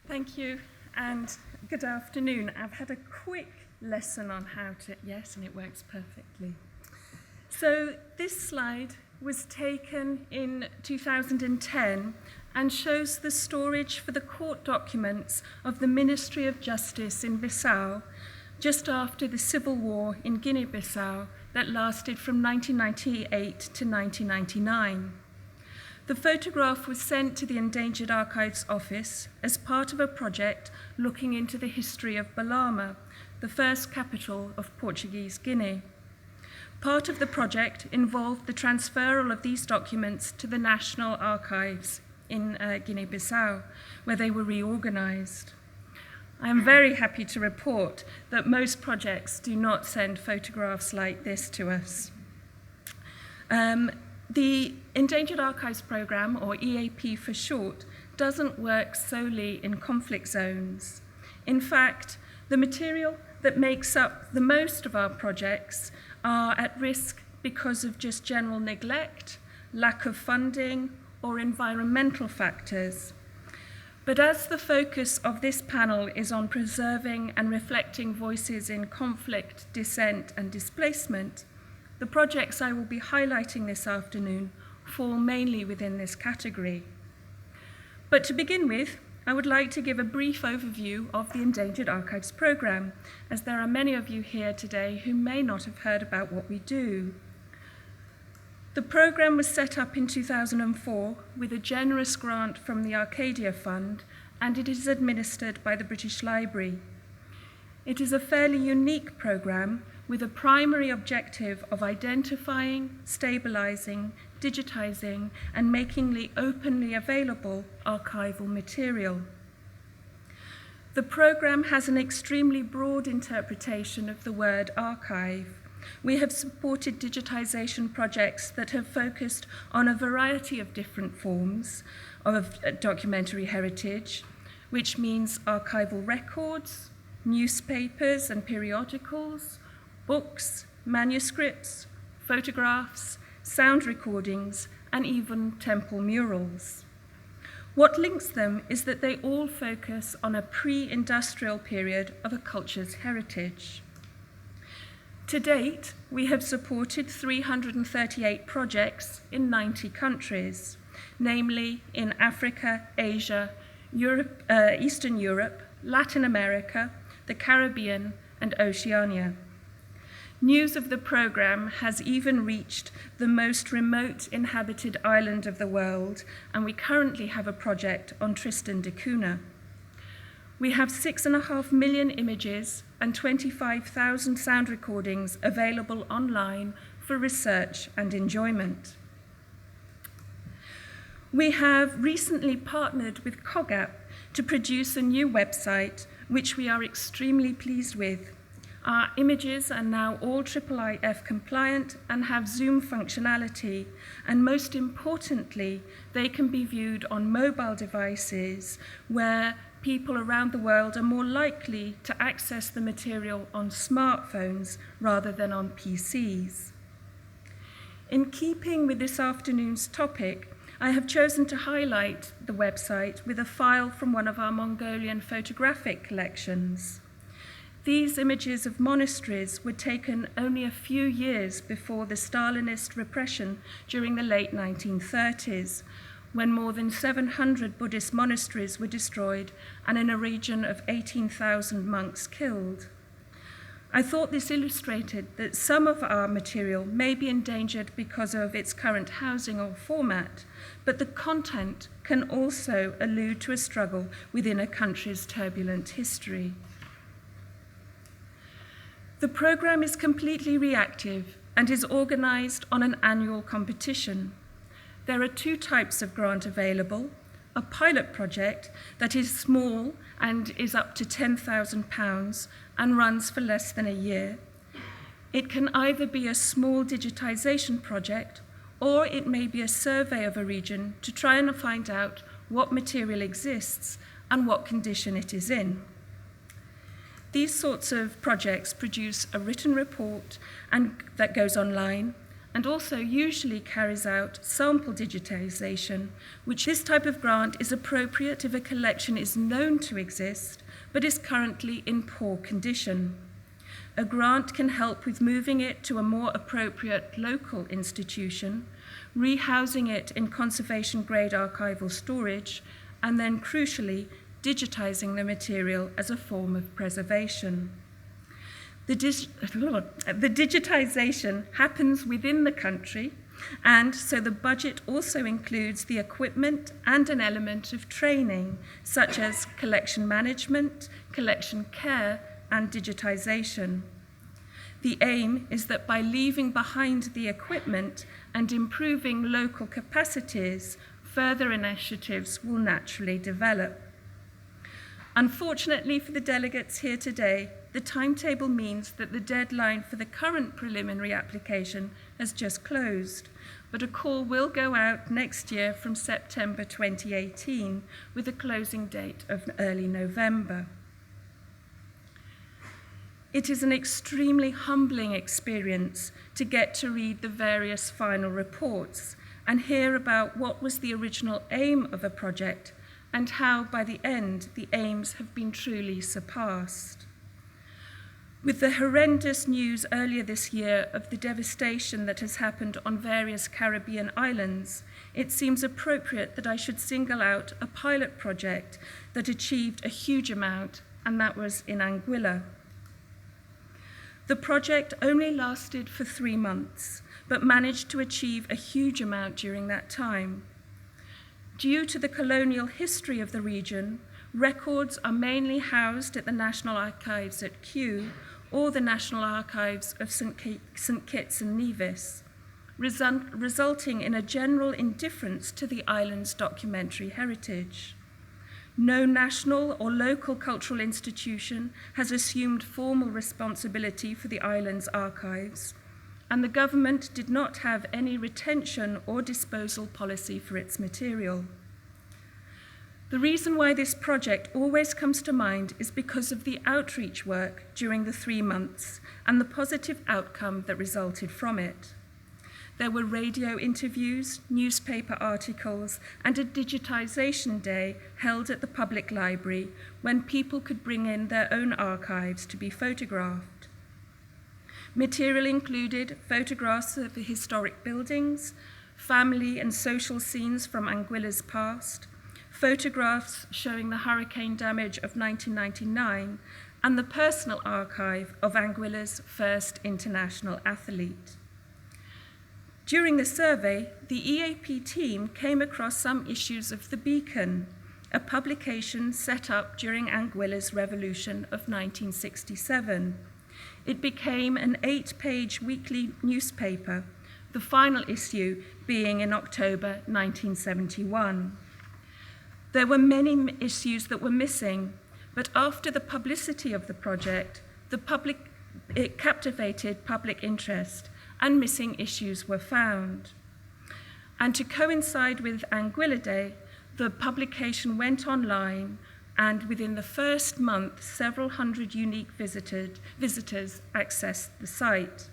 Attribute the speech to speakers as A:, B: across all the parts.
A: Thank you, and good afternoon. I've had a quick lesson on how to, yes, and it works perfectly. So this slide was taken in 2010 and shows the storage for the court documents of the Ministry of Justice in Bissau just after the civil war in Guinea-Bissau that lasted from 1998 to 1999. The photograph was sent to the Endangered Archives Office as part of a project looking into the history of Balama, the first capital of Portuguese Guinea. Part of the project involved the transferal of these documents to the National Archives in Guinea-Bissau, where they were reorganized. I am very happy to report that most projects do not send photographs like this to us. The Endangered Archives Programme, or EAP for short, doesn't work solely in conflict zones. In fact, the material that makes up the most of our projects are at risk because of just general neglect, lack of funding, or environmental factors. But as the focus of this panel is on preserving and reflecting voices in conflict, dissent, and displacement, the projects I will be highlighting this afternoon fall mainly within this category. But to begin with, I would like to give a brief overview of the Endangered Archives Programme, as there are many of you here today who may not have heard about what we do. The programme was set up in 2004 with a generous grant from the Arcadia Fund, and it is administered by the British Library. It is a fairly unique programme with a primary objective of identifying, stabilising, digitising, and making openly available archival material. The programme has an extremely broad interpretation of the word archive. We have supported digitisation projects that have focused on a variety of different forms of documentary heritage, which means archival records, newspapers and periodicals, books, manuscripts, photographs, sound recordings, and even temple murals. What links them is that they all focus on a pre-industrial period of a culture's heritage. To date, we have supported 338 projects in 90 countries, namely in Africa, Asia, Europe, Eastern Europe, Latin America, the Caribbean, and Oceania. News of the programme has even reached the most remote inhabited island of the world, and we currently have a project on Tristan da Cunha. We have 6.5 million images and 25,000 sound recordings available online for research and enjoyment. We have recently partnered with COGAP to produce a new website, which we are extremely pleased with. Our images are now all IIIF compliant and have Zoom functionality, and most importantly, they can be viewed on mobile devices where people around the world are more likely to access the material on smartphones rather than on PCs. In keeping with this afternoon's topic, I have chosen to highlight the website with a file from one of our Mongolian photographic collections. These images of monasteries were taken only a few years before the Stalinist repression during the late 1930s, when more than 700 Buddhist monasteries were destroyed and in a region of 18,000 monks killed. I thought this illustrated that some of our material may be endangered because of its current housing or format, but the content can also allude to a struggle within a country's turbulent history. The programme is completely reactive and is organised on an annual competition. There are two types of grant available: a pilot project that is small and is up to £10,000 and runs for less than a year. It can either be a small digitisation project, or it may be a survey of a region to try and find out what material exists and what condition it is in. These sorts of projects produce a written report that goes online, and also usually carries out sample digitisation, which this type of grant is appropriate if a collection is known to exist but is currently in poor condition. A grant can help with moving it to a more appropriate local institution, rehousing it in conservation-grade archival storage, and then, crucially, digitising the material as a form of preservation. The digitisation happens within the country, and so the budget also includes the equipment and an element of training, such as collection management, collection care, and digitisation. The aim is that by leaving behind the equipment and improving local capacities, further initiatives will naturally develop. Unfortunately for the delegates here today, the timetable means that the deadline for the current preliminary application has just closed, but a call will go out next year from September 2018 with a closing date of early November. It is an extremely humbling experience to get to read the various final reports and hear about what was the original aim of a project and how, by the end, the aims have been truly surpassed. With the horrendous news earlier this year of the devastation that has happened on various Caribbean islands, it seems appropriate that I should single out a pilot project that achieved a huge amount, and that was in Anguilla. The project only lasted for 3 months, but managed to achieve a huge amount during that time. Due to the colonial history of the region, records are mainly housed at the National Archives at Kew or the National Archives of St. Kitts and Nevis, resulting in a general indifference to the island's documentary heritage. No national or local cultural institution has assumed formal responsibility for the island's archives, and the government did not have any retention or disposal policy for its material. The reason why this project always comes to mind is because of the outreach work during the 3 months and the positive outcome that resulted from it. There were radio interviews, newspaper articles, and a digitisation day held at the public library when people could bring in their own archives to be photographed. Material included photographs of the historic buildings, family and social scenes from Anguilla's past, photographs showing the hurricane damage of 1999, and the personal archive of Anguilla's first international athlete. During the survey, the EAP team came across some issues of The Beacon, a publication set up during Anguilla's revolution of 1967. It became an 8-page weekly newspaper, the final issue being in October 1971. There were many issues that were missing, but after the publicity of the project, it captivated public interest, and missing issues were found. And to coincide with Anguilla Day, the publication went online, and within the first month, several hundred unique visitors accessed the site.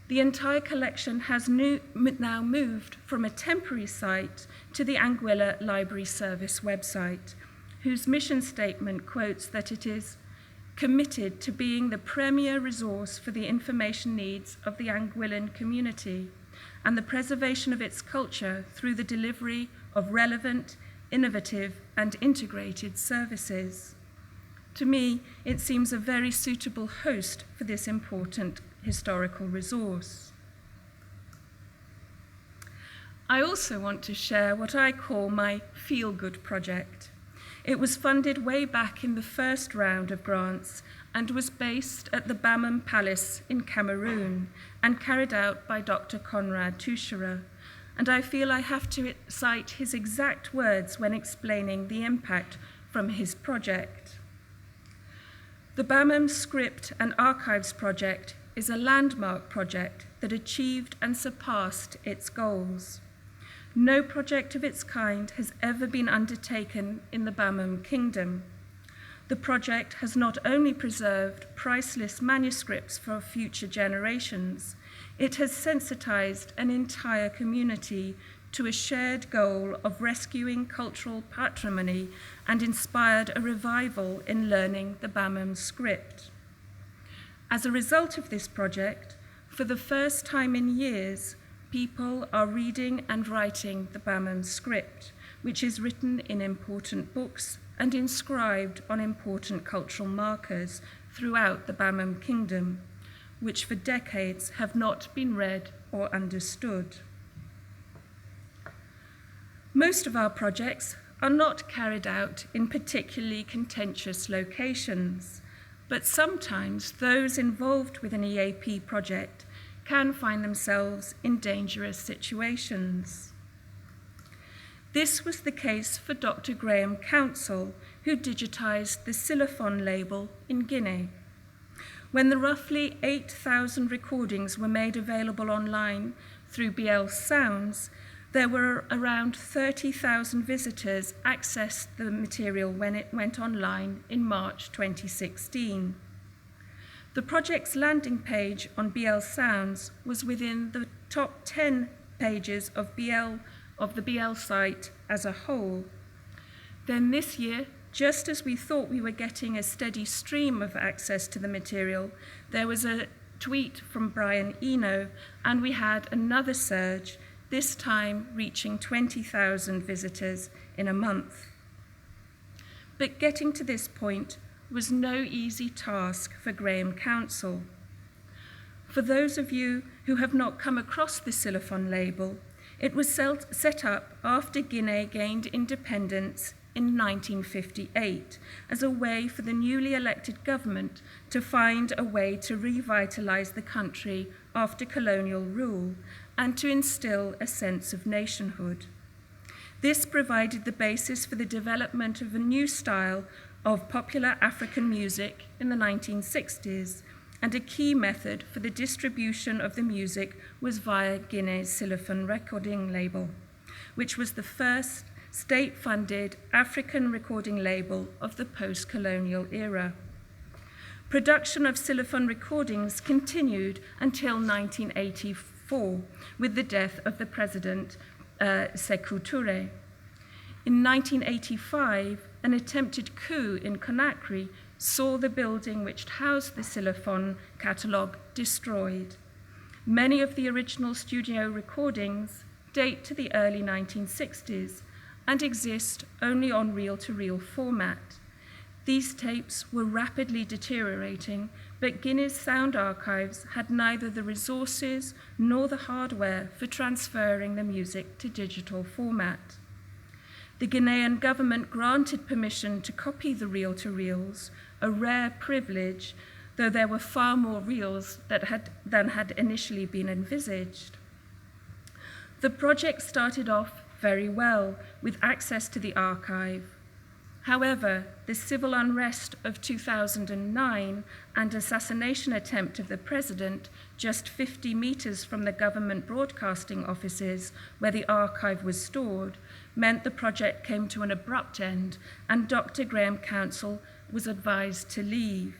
A: The entire collection has now moved from a temporary site to the Anguilla Library Service website, whose mission statement quotes that it is committed to being the premier resource for the information needs of the Anguillan community and the preservation of its culture through the delivery of relevant, innovative, and integrated services. To me, it seems a very suitable host for this important historical resource. I also want to share what I call my feel-good project. It was funded way back in the first round of grants and was based at the Bamum Palace in Cameroon and carried out by Dr. Conrad Tuscherer. And I feel I have to cite his exact words when explaining the impact from his project. The Bamum Script and Archives Project is a landmark project that achieved and surpassed its goals. No project of its kind has ever been undertaken in the Bamum Kingdom. the project has not only preserved priceless manuscripts for future generations, it has sensitized an entire community to a shared goal of rescuing cultural patrimony and inspired a revival in learning the Bamum script. As a result of this project, for the first time in years, people are reading and writing the Bamum script, which is written in important books and inscribed on important cultural markers throughout the Bamum Kingdom, which for decades have not been read or understood. Most of our projects are not carried out in particularly contentious locations, but sometimes those involved with an EAP project can find themselves in dangerous situations. This was the case for Dr. Graham Council, who digitized the Xylophone label in Guinea. When the roughly 8,000 recordings were made available online through BL Sounds, there were around 30,000 visitors accessed the material when it went online in March 2016. The project's landing page on BL Sounds was within the top 10 pages of the BL site as a whole. Then this year, just as we thought we were getting a steady stream of access to the material, there was a tweet from Brian Eno, and we had another surge, this time reaching 20,000 visitors in a month. But getting to this point was no easy task for Graham Council. For those of you who have not come across the Xylophone label, it was set up after Guinea gained independence in 1958 as a way for the newly elected government to find a way to revitalize the country after colonial rule and to instill a sense of nationhood. This provided the basis for the development of a new style of popular African music in the 1960s, and a key method for the distribution of the music was via Guinea's Xylophone recording label, which was the first state-funded African recording label of the post-colonial era. Production of Xylophone recordings continued until 1984, with the death of the president, Sékou Touré. In 1985, an attempted coup in Conakry saw the building which housed the Xylophone catalogue destroyed. Many of the original studio recordings date to the early 1960s and exist only on reel-to-reel format. These tapes were rapidly deteriorating, but Guinea's sound archives had neither the resources nor the hardware for transferring the music to digital format. The Ghanaian government granted permission to copy the reel-to-reels, a rare privilege, though there were far more reels than had initially been envisaged. The project started off very well, with access to the archive. However, the civil unrest of 2009 and assassination attempt of the president just 50 meters from the government broadcasting offices where the archive was stored meant the project came to an abrupt end, and Dr. Graham Council was advised to leave.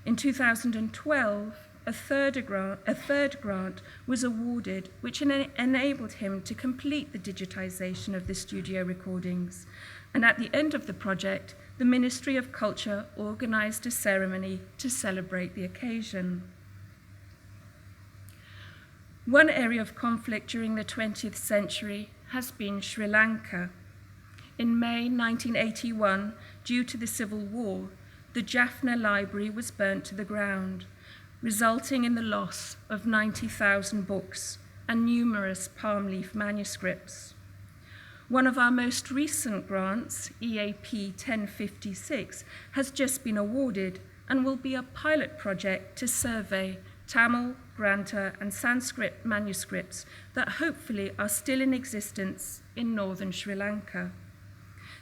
A: In 2012, a third grant was awarded, which enabled him to complete the digitization of the studio recordings. And at the end of the project, the Ministry of Culture organized a ceremony to celebrate the occasion. One area of conflict during the 20th century has been Sri Lanka. In May 1981, due to the civil war, the Jaffna Library was burnt to the ground, resulting in the loss of 90,000 books and numerous palm leaf manuscripts. One of our most recent grants, EAP 1056, has just been awarded and will be a pilot project to survey Tamil, Granta, and Sanskrit manuscripts that hopefully are still in existence in northern Sri Lanka.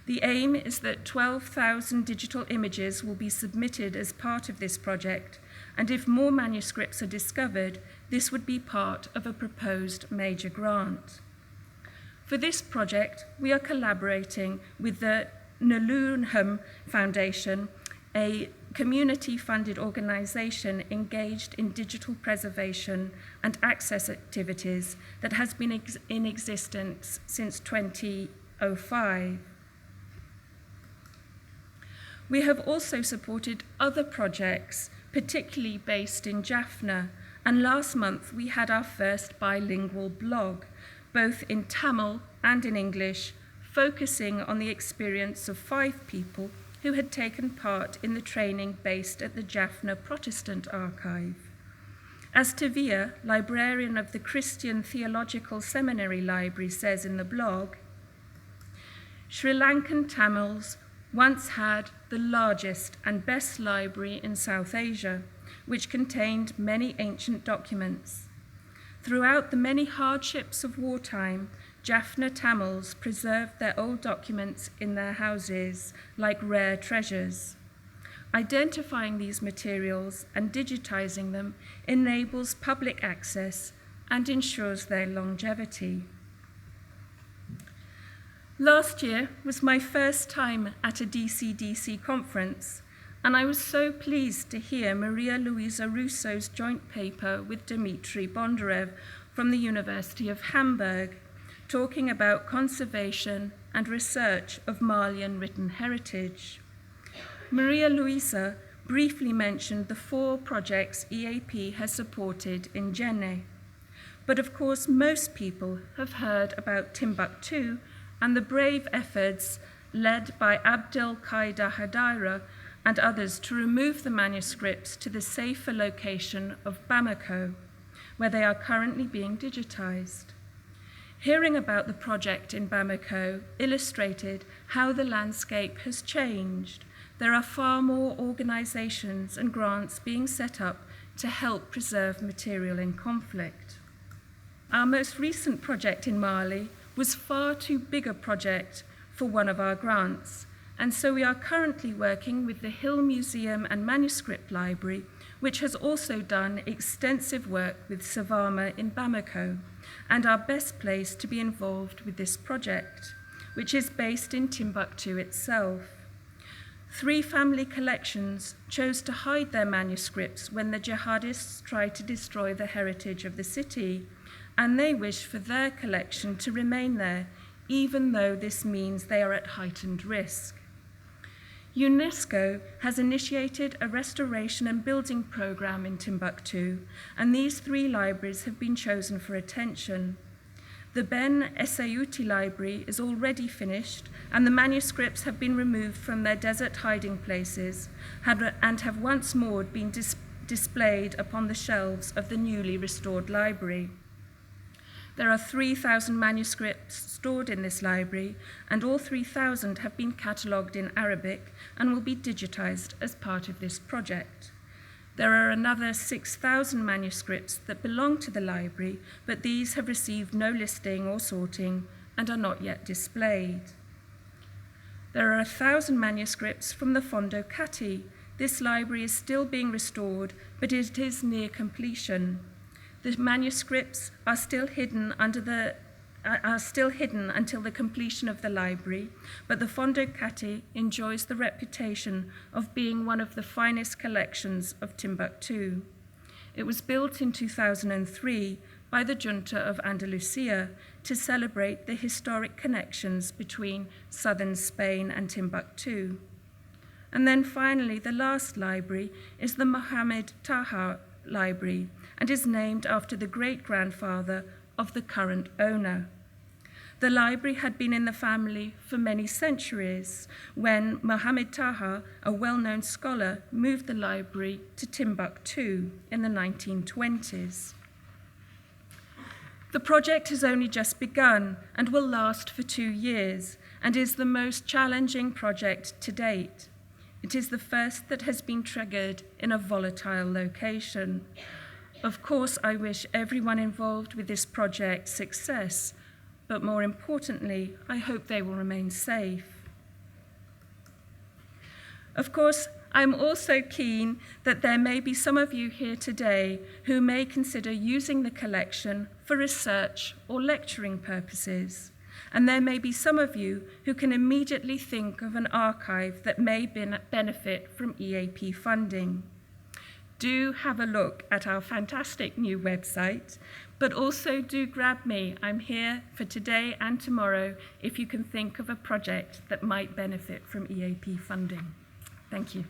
A: The aim is that 12,000 digital images will be submitted as part of this project, and if more manuscripts are discovered, this would be part of a proposed major grant. For this project, we are collaborating with the Nulunham Foundation, a community-funded organisation engaged in digital preservation and access activities that has been in existence since 2005. We have also supported other projects, particularly based in Jaffna, and last month we had our first bilingual blog, both in Tamil and in English, focusing on the experience of 5 people who had taken part in the training based at the Jaffna Protestant Archive. As Tavia, librarian of the Christian Theological Seminary Library, says in the blog, Sri Lankan Tamils once had the largest and best library in South Asia, which contained many ancient documents. Throughout the many hardships of wartime, Jaffna Tamils preserved their old documents in their houses like rare treasures. Identifying these materials and digitizing them enables public access and ensures their longevity. Last year was my first time at a DCDC conference, and I was so pleased to hear Maria Luisa Russo's joint paper with Dmitry Bondarev from the University of Hamburg, talking about conservation and research of Malian written heritage. Maria Luisa briefly mentioned the 4 projects EAP has supported in Guinea. But of course, most people have heard about Timbuktu and the brave efforts led by Abdel Qaida Hadaira and others to remove the manuscripts to the safer location of Bamako, where they are currently being digitized. Hearing about the project in Bamako illustrated how the landscape has changed. There are far more organizations and grants being set up to help preserve material in conflict. Our most recent project in Mali was far too big a project for one of our grants, and so we are currently working with the Hill Museum and Manuscript Library, which has also done extensive work with Savama in Bamako, and are best placed to be involved with this project, which is based in Timbuktu itself. 3 family collections chose to hide their manuscripts when the jihadists tried to destroy the heritage of the city, and they wish for their collection to remain there, even though this means they are at heightened risk. UNESCO has initiated a restoration and building program in Timbuktu, and these 3 libraries have been chosen for attention. The Ben Essayuti Library is already finished, and the manuscripts have been removed from their desert hiding places and have once more been displayed upon the shelves of the newly restored library. There are 3,000 manuscripts stored in this library, and all 3,000 have been catalogued in Arabic and will be digitized as part of this project. There are another 6,000 manuscripts that belong to the library, but these have received no listing or sorting and are not yet displayed. There are 1,000 manuscripts from the Fondo Kati. This library is still being restored, but it is near completion. The manuscripts are still hidden until the completion of the library, but the Fondo Kati enjoys the reputation of being one of the finest collections of Timbuktu. It was built in 2003 by the Junta of Andalusia to celebrate the historic connections between southern Spain and Timbuktu. And then finally, the last library is the Mohammed Taha Library, and is named after the great-grandfather of the current owner. The library had been in the family for many centuries when Mohammed Taha, a well-known scholar, moved the library to Timbuktu in the 1920s. The project has only just begun and will last for 2 years and is the most challenging project to date. It is the first that has been triggered in a volatile location. Of course, I wish everyone involved with this project success, but more importantly, I hope they will remain safe. Of course, I'm also keen that there may be some of you here today who may consider using the collection for research or lecturing purposes. And there may be some of you who can immediately think of an archive that may benefit from EAP funding. Do have a look at our fantastic new website, but also do grab me. I'm here for today and tomorrow if you can think of a project that might benefit from EAP funding. Thank you.